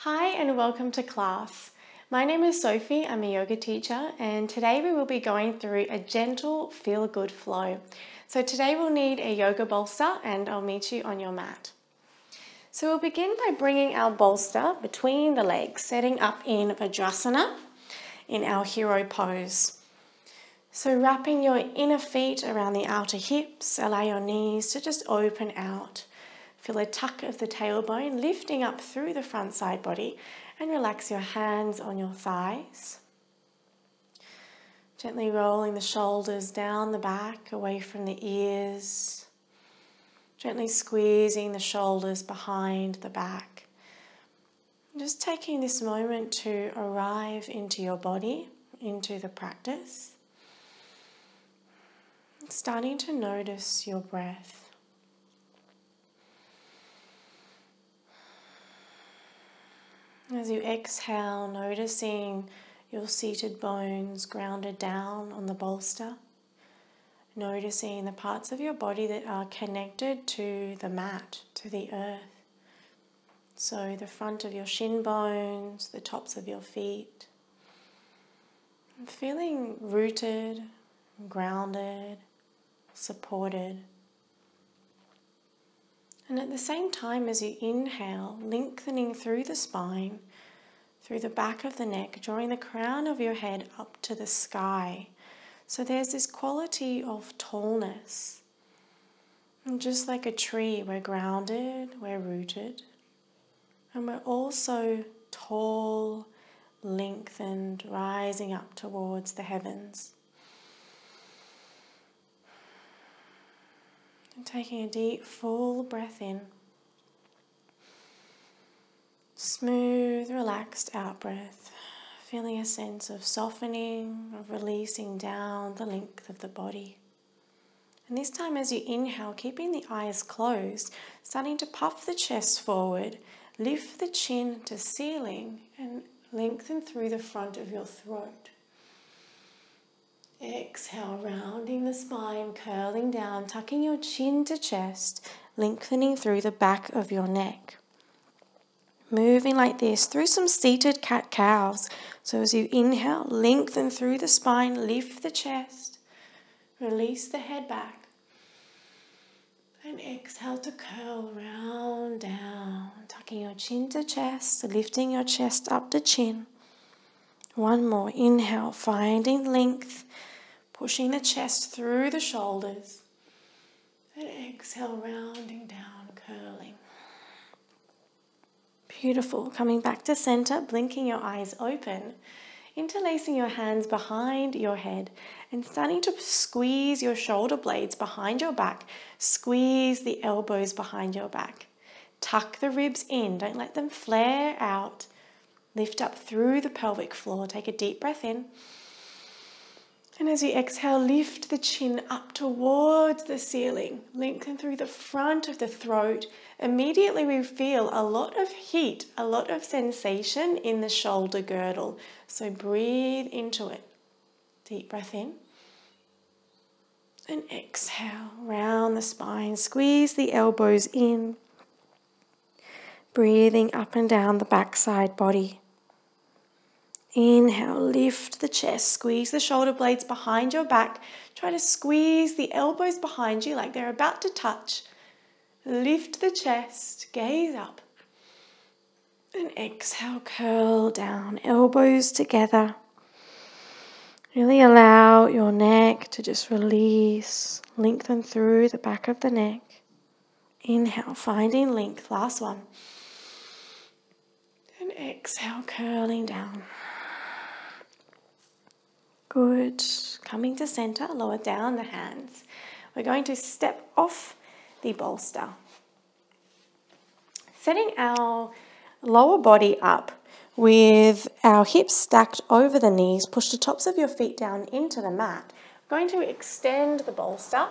Hi and welcome to class. My name is Sophie, I'm a yoga teacher, and today we will be going through a gentle feel-good flow. So today we'll need a yoga bolster and I'll meet you on your mat. So we'll begin by bringing our bolster between the legs, setting up in Vajrasana in our hero pose. So wrapping your inner feet around the outer hips, allow your knees to just open out. Feel a tuck of the tailbone lifting up through the front side body and relax your hands on your thighs. Gently rolling the shoulders down the back, away from the ears. Gently squeezing the shoulders behind the back. Just taking this moment to arrive into your body, into the practice. Starting to notice your breath. As you exhale, noticing your seated bones grounded down on the bolster. Noticing the parts of your body that are connected to the mat, to the earth. So the front of your shin bones, the tops of your feet. Feeling rooted, grounded, supported. And at the same time as you inhale, lengthening through the spine, through the back of the neck, drawing the crown of your head up to the sky. So there's this quality of tallness. And just like a tree, we're grounded, we're rooted. And we're also tall, lengthened, rising up towards the heavens. And taking a deep, full breath in. Smooth, relaxed out breath. Feeling a sense of softening, of releasing down the length of the body. And this time as you inhale, keeping the eyes closed, starting to puff the chest forward, lift the chin to ceiling and lengthen through the front of your throat. Exhale, rounding the spine, curling down, tucking your chin to chest, lengthening through the back of your neck. Moving like this through some seated cat-cows. So as you inhale, lengthen through the spine, lift the chest, release the head back. And exhale to curl round down, tucking your chin to chest, lifting your chest up to chin. One more, inhale, finding length, pushing the chest through the shoulders. And exhale, rounding down, curling. Beautiful. Coming back to center, blinking your eyes open, interlacing your hands behind your head and starting to squeeze your shoulder blades behind your back. Squeeze the elbows behind your back. Tuck the ribs in. Don't let them flare out. Lift up through the pelvic floor. Take a deep breath in. And as you exhale, lift the chin up towards the ceiling. Lengthen through the front of the throat. Immediately we feel a lot of heat, a lot of sensation in the shoulder girdle. So breathe into it. Deep breath in. And exhale, round the spine. Squeeze the elbows in. Breathing up and down the backside body. Inhale, lift the chest, squeeze the shoulder blades behind your back. Try to squeeze the elbows behind you like they're about to touch. Lift the chest, gaze up. And exhale, curl down, elbows together. Really allow your neck to just release, lengthen through the back of the neck. Inhale, finding length, last one. And exhale, curling down. Good. Coming to center, lower down the hands. We're going to step off the bolster. Setting our lower body up with our hips stacked over the knees. Push the tops of your feet down into the mat. We're going to extend the bolster.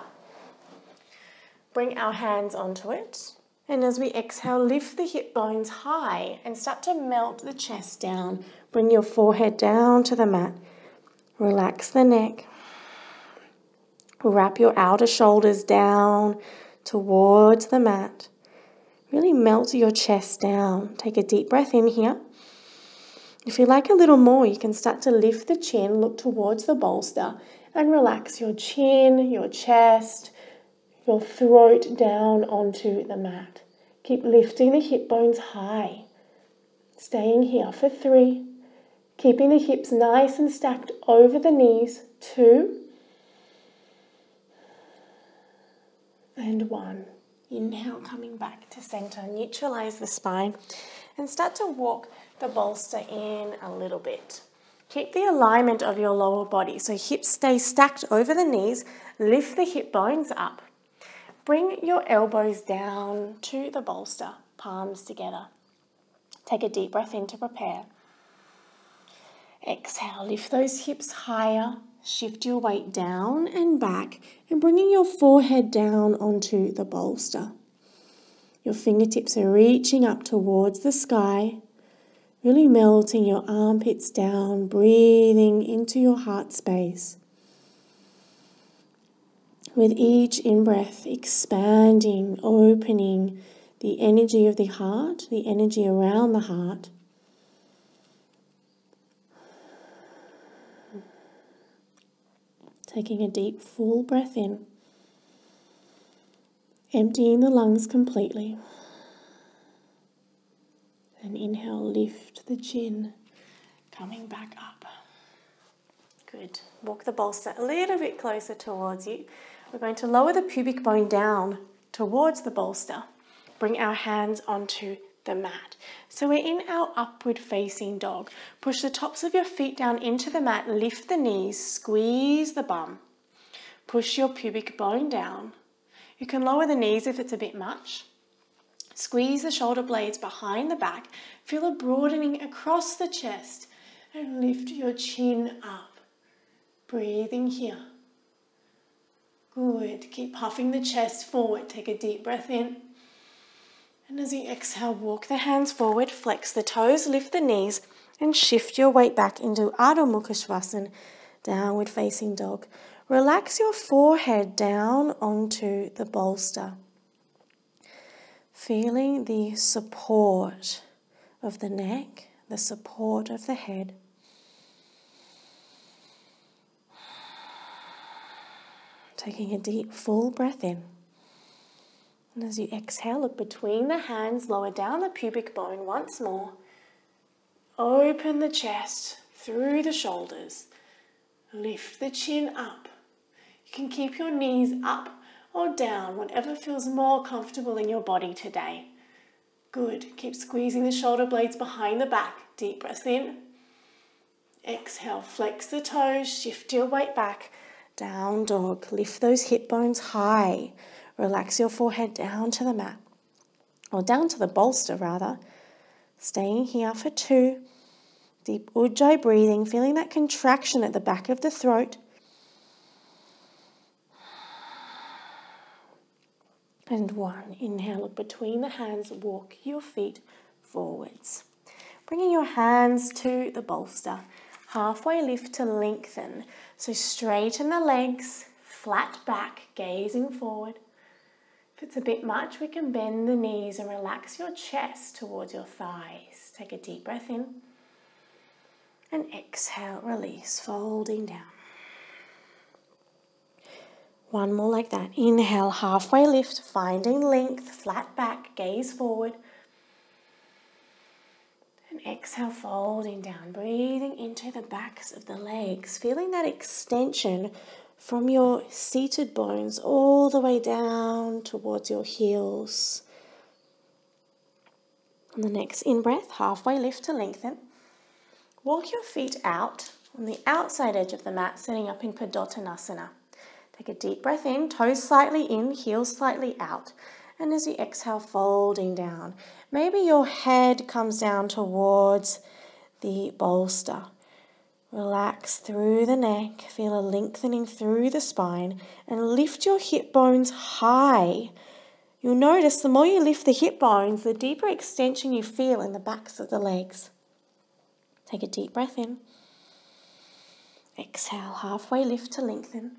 Bring our hands onto it. And as we exhale, lift the hip bones high and start to melt the chest down. Bring your forehead down to the mat. Relax the neck. Wrap your outer shoulders down towards the mat. Really melt your chest down. Take a deep breath in here. If you like a little more, you can start to lift the chin, look towards the bolster, and relax your chin, your chest, your throat down onto the mat. Keep lifting the hip bones high. Staying here for 3. Keeping the hips nice and stacked over the knees. 2. And 1. Inhale, coming back to center. Neutralize the spine and start to walk the bolster in a little bit. Keep the alignment of your lower body. So hips stay stacked over the knees. Lift the hip bones up. Bring your elbows down to the bolster, palms together. Take a deep breath in to prepare. Exhale, lift those hips higher. Shift your weight down and back and bringing your forehead down onto the bolster. Your fingertips are reaching up towards the sky, really melting your armpits down, breathing into your heart space. With each in-breath, expanding, opening the energy of the heart, the energy around the heart. Taking a deep, full breath in, emptying the lungs completely. And inhale, lift the chin, coming back up. Good. Walk the bolster a little bit closer towards you. We're going to lower the pubic bone down towards the bolster. Bring our hands onto the mat. So we're in our upward facing dog. Push the tops of your feet down into the mat, lift the knees, squeeze the bum. Push your pubic bone down. You can lower the knees if it's a bit much. Squeeze the shoulder blades behind the back. Feel a broadening across the chest and lift your chin up. Breathing here. Good. Keep puffing the chest forward. Take a deep breath in. And as you exhale, walk the hands forward, flex the toes, lift the knees, and shift your weight back into Adho Mukha Svanasana, downward facing dog. Relax your forehead down onto the bolster. Feeling the support of the neck, the support of the head. Taking a deep, full breath in. And as you exhale, look between the hands, lower down the pubic bone once more. Open the chest through the shoulders. Lift the chin up. You can keep your knees up or down, whatever feels more comfortable in your body today. Good. Keep squeezing the shoulder blades behind the back. Deep breath in. Exhale, flex the toes, shift your weight back. Down dog. Lift those hip bones high. Relax your forehead down to the mat, or down to the bolster rather. Staying here for 2. Deep Ujjayi breathing, feeling that contraction at the back of the throat. And 1. Inhale, look between the hands, walk your feet forwards. Bringing your hands to the bolster. Halfway lift to lengthen. So straighten the legs, flat back, gazing forward. If it's a bit much, we can bend the knees and relax your chest towards your thighs. Take a deep breath in. And exhale, release, folding down. 1 more like that. Inhale, halfway lift, finding length, flat back, gaze forward. And exhale, folding down, breathing into the backs of the legs, feeling that extension from your seated bones all the way down towards your heels. On the next in-breath, halfway lift to lengthen. Walk your feet out on the outside edge of the mat, setting up in Padottanasana. Take a deep breath in, toes slightly in, heels slightly out. And as you exhale, folding down. Maybe your head comes down towards the bolster. Relax through the neck, feel a lengthening through the spine, and lift your hip bones high. You'll notice the more you lift the hip bones, the deeper extension you feel in the backs of the legs. Take a deep breath in. Exhale, halfway lift to lengthen.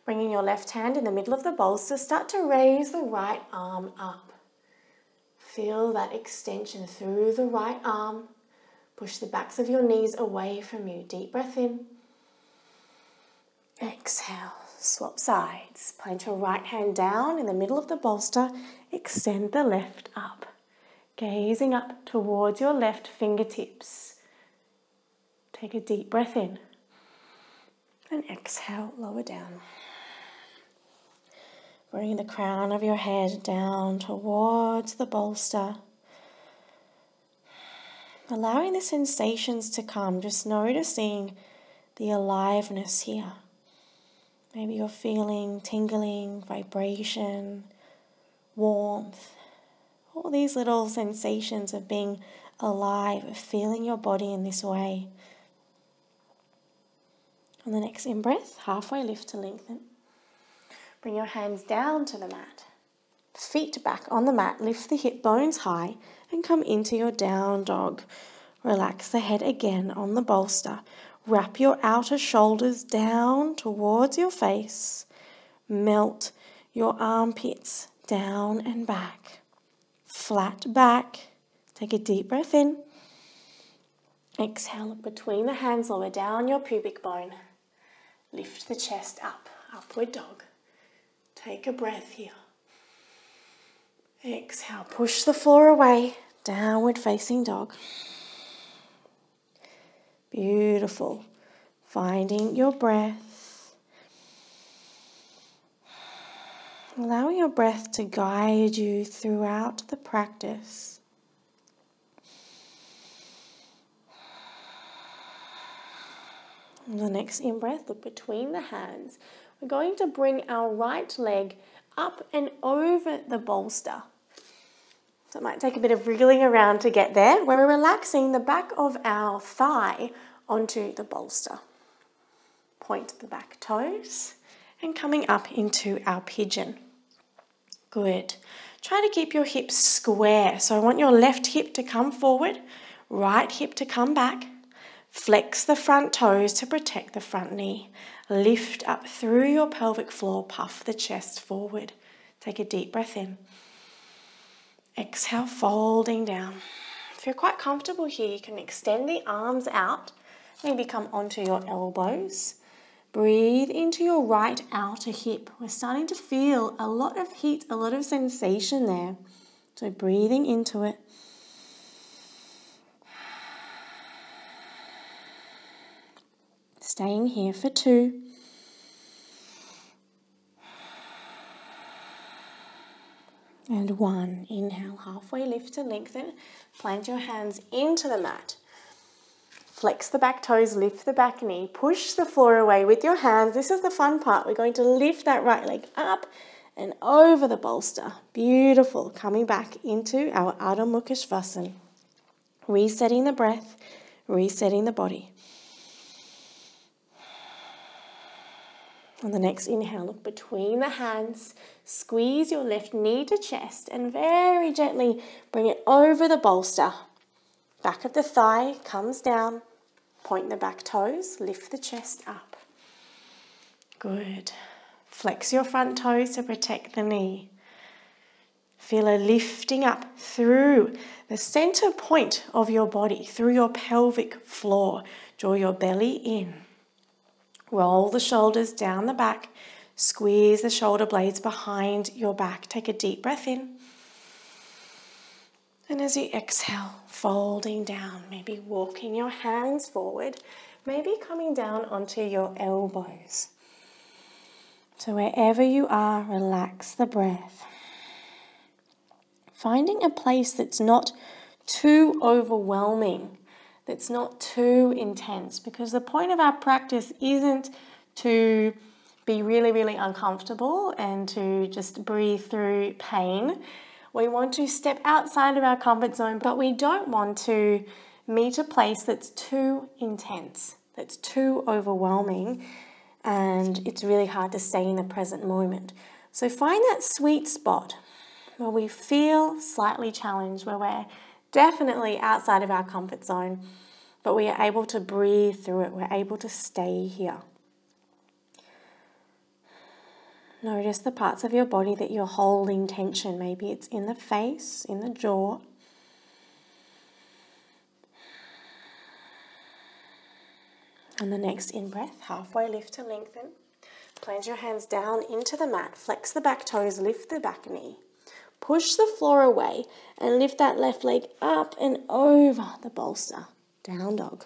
Bringing your left hand in the middle of the bolster, start to raise the right arm up. Feel that extension through the right arm. Push the backs of your knees away from you. Deep breath in. Exhale. Swap sides. Plant your right hand down in the middle of the bolster. Extend the left up. Gazing up towards your left fingertips. Take a deep breath in. And exhale, lower down. Bring the crown of your head down towards the bolster. Allowing the sensations to come, just noticing the aliveness here. Maybe you're feeling tingling, vibration, warmth. All these little sensations of being alive, of feeling your body in this way. On the next in-breath, halfway lift to lengthen. Bring your hands down to the mat. Feet back on the mat, lift the hip bones high and come into your down dog. Relax the head again on the bolster. Wrap your outer shoulders down towards your face. Melt your armpits down and back. Flat back. Take a deep breath in. Exhale, look between the hands, lower down your pubic bone. Lift the chest up, upward dog. Take a breath here. Exhale, push the floor away, downward facing dog. Beautiful. Finding your breath. Allowing your breath to guide you throughout the practice. On the next in-breath, look between the hands. We're going to bring our right leg up and over the bolster. So it might take a bit of wriggling around to get there. We're relaxing the back of our thigh onto the bolster. Point the back toes and coming up into our pigeon. Good. Try to keep your hips square. So I want your left hip to come forward, right hip to come back. Flex the front toes to protect the front knee. Lift up through your pelvic floor, puff the chest forward. Take a deep breath in. Exhale, folding down. If you're quite comfortable here, you can extend the arms out. Maybe come onto your elbows. Breathe into your right outer hip. We're starting to feel a lot of heat, a lot of sensation there. So breathing into it. Staying here for 2. And 1. Inhale, halfway lift to lengthen. Plant your hands into the mat. Flex the back toes, lift the back knee. Push the floor away with your hands. This is the fun part. We're going to lift that right leg up and over the bolster. Beautiful. Coming back into our Adho Mukha Svanasana. Resetting the breath, resetting the body. On the next inhale, look between the hands, squeeze your left knee to chest and very gently bring it over the bolster. Back of the thigh comes down, point the back toes, lift the chest up. Good. Flex your front toes to protect the knee. Feel a lifting up through the center point of your body, through your pelvic floor. Draw your belly in. Roll the shoulders down the back. Squeeze the shoulder blades behind your back. Take a deep breath in. And as you exhale, folding down, maybe walking your hands forward, maybe coming down onto your elbows. So wherever you are, relax the breath. Finding a place that's not too overwhelming, that's not too intense, because the point of our practice isn't to be really, really uncomfortable and to just breathe through pain. We want to step outside of our comfort zone, but we don't want to meet a place that's too intense, that's too overwhelming, and it's really hard to stay in the present moment. So find that sweet spot where we feel slightly challenged, where we're definitely outside of our comfort zone, but we are able to breathe through it. We're able to stay here. Notice the parts of your body that you're holding tension. Maybe it's in the face, in the jaw. And the next in-breath, halfway lift to lengthen. Plant your hands down into the mat. Flex the back toes, lift the back knee. Push the floor away and lift that left leg up and over the bolster. Down dog.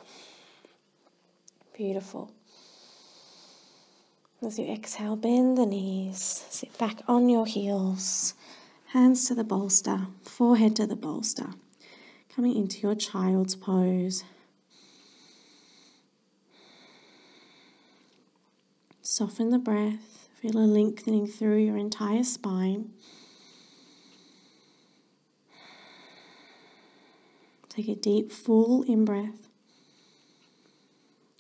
Beautiful. As you exhale, bend the knees. Sit back on your heels. Hands to the bolster. Forehead to the bolster. Coming into your child's pose. Soften the breath. Feel a lengthening through your entire spine. Take a deep, full in-breath.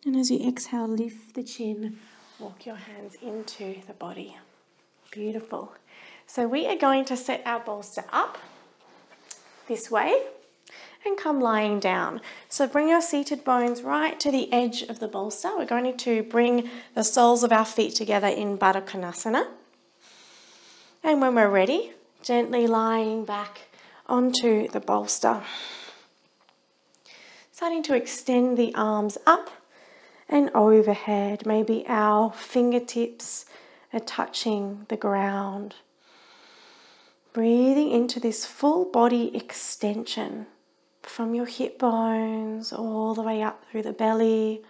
And as you exhale, lift the chin. Walk your hands into the body. Beautiful. So we are going to set our bolster up this way and come lying down. So bring your seated bones right to the edge of the bolster. We're going to bring the soles of our feet together in Baddha Konasana. And when we're ready, gently lying back onto the bolster. Starting to extend the arms up and overhead. Maybe our fingertips are touching the ground. Breathing into this full body extension from your hip bones all the way up through the belly,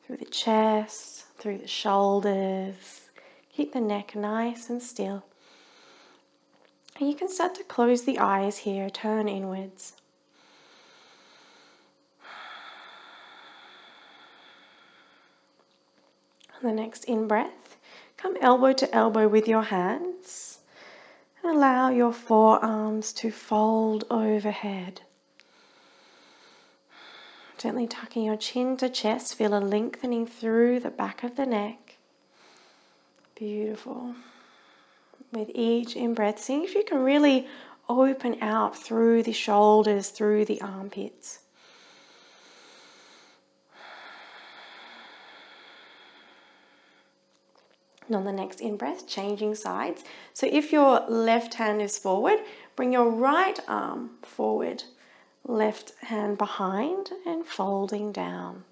through the chest, through the shoulders. Keep the neck nice and still. And you can start to close the eyes here, turn inwards. On the next in-breath, come elbow to elbow with your hands and allow your forearms to fold overhead. Gently tucking your chin to chest, feel a lengthening through the back of the neck. Beautiful. With each in-breath, seeing if you can really open out through the shoulders, through the armpits. And on the next in-breath, changing sides. So if your left hand is forward, bring your right arm forward, left hand behind and folding down.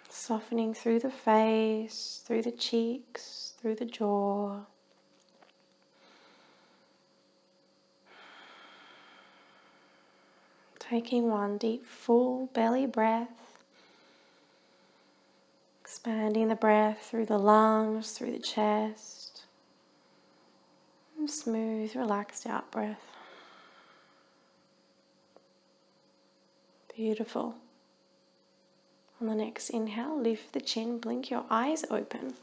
Softening through the face, through the cheeks, through the jaw. Taking one deep, full belly breath. Expanding the breath through the lungs, through the chest. And smooth, relaxed out breath. Beautiful. On the next inhale, lift the chin, blink your eyes open.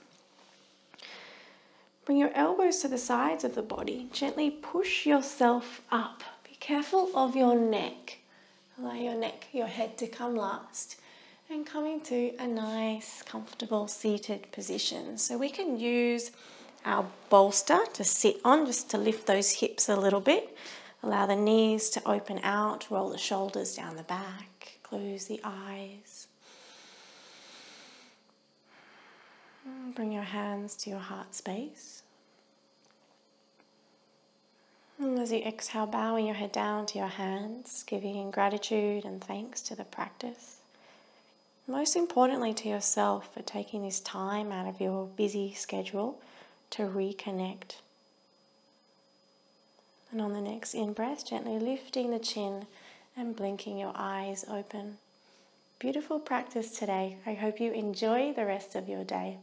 Bring your elbows to the sides of the body. Gently push yourself up. Be careful of your neck. Allow your head to come last. And coming to a nice, comfortable seated position. So we can use our bolster to sit on, just to lift those hips a little bit. Allow the knees to open out, roll the shoulders down the back, close the eyes. Bring your hands to your heart space. And as you exhale, bowing your head down to your hands, giving gratitude and thanks to the practice. Most importantly to yourself for taking this time out of your busy schedule to reconnect. And on the next in-breath, gently lifting the chin and blinking your eyes open. Beautiful practice today. I hope you enjoy the rest of your day.